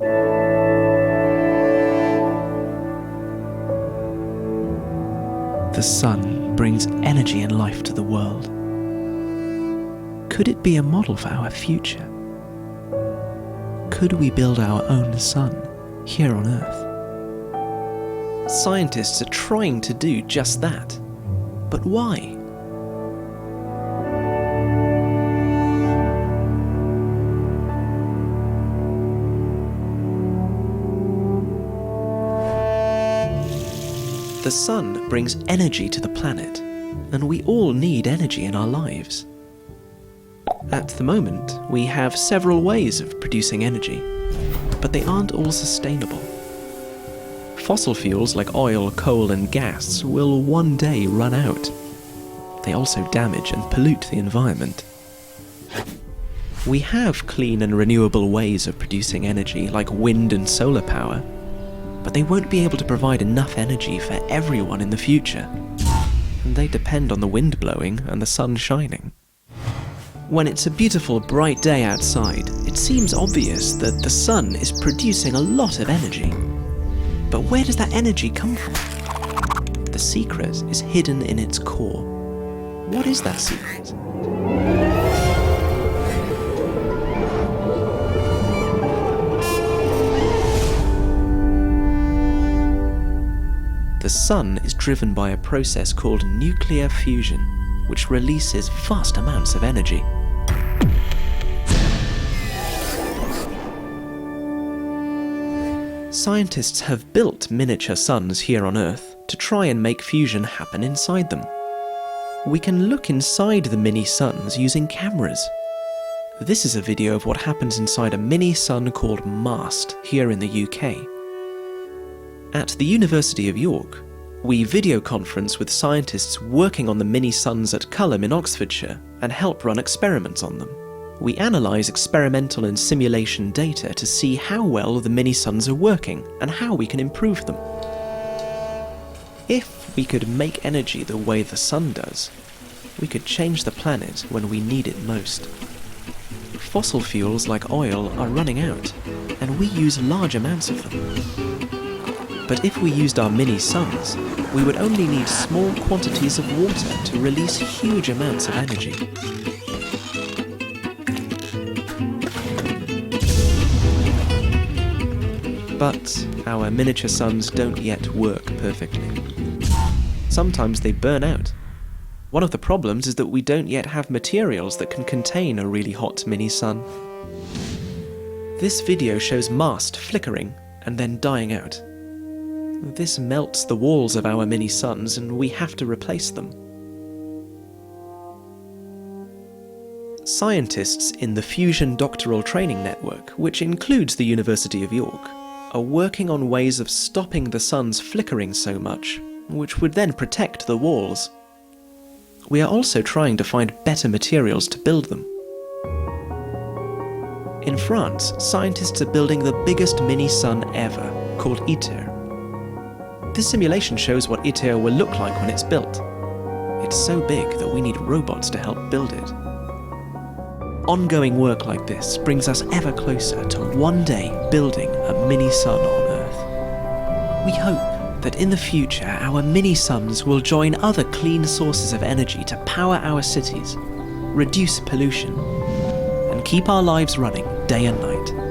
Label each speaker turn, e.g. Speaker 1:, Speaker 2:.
Speaker 1: The sun brings energy and life to the world. Could it be a model for our future? Could we build our own sun here on Earth? Scientists are trying to do just that. But why? The sun brings energy to the planet, and we all need energy in our lives. At the moment, we have several ways of producing energy, but they aren't all sustainable. Fossil fuels like oil, coal and gas will one day run out. They also damage and pollute the environment. We have clean and renewable ways of producing energy like wind and solar power, but they won't be able to provide enough energy for everyone in the future. And they depend on the wind blowing and the sun shining. When it's a beautiful, bright day outside, it seems obvious that the sun is producing a lot of energy. But where does that energy come from? The secret is hidden in its core. What is that secret? The sun is driven by a process called nuclear fusion, which releases vast amounts of energy. Scientists have built miniature suns here on Earth to try and make fusion happen inside them. We can look inside the mini suns using cameras. This is a video of what happens inside a mini sun called MAST here in the UK. At the University of York, we video conference with scientists working on the mini suns at Culham in Oxfordshire and help run experiments on them. We analyse experimental and simulation data to see how well the mini suns are working and how we can improve them. If we could make energy the way the sun does, we could change the planet when we need it most. Fossil fuels like oil are running out, and we use large amounts of them. But if we used our mini suns, we would only need small quantities of water to release huge amounts of energy. But our miniature suns don't yet work perfectly. Sometimes they burn out. One of the problems is that we don't yet have materials that can contain a really hot mini sun. This video shows MAST flickering and then dying out. This melts the walls of our mini suns and we have to replace them. Scientists in the Fusion Doctoral Training Network, which includes the University of York, are working on ways of stopping the suns flickering so much, which would then protect the walls. We are also trying to find better materials to build them. In France, scientists are building the biggest mini sun ever, called ITER. This simulation shows what ITER will look like when it's built. It's so big that we need robots to help build it. Ongoing work like this brings us ever closer to one day building a mini sun on Earth. We hope that in the future our mini suns will join other clean sources of energy to power our cities, reduce pollution, and keep our lives running day and night.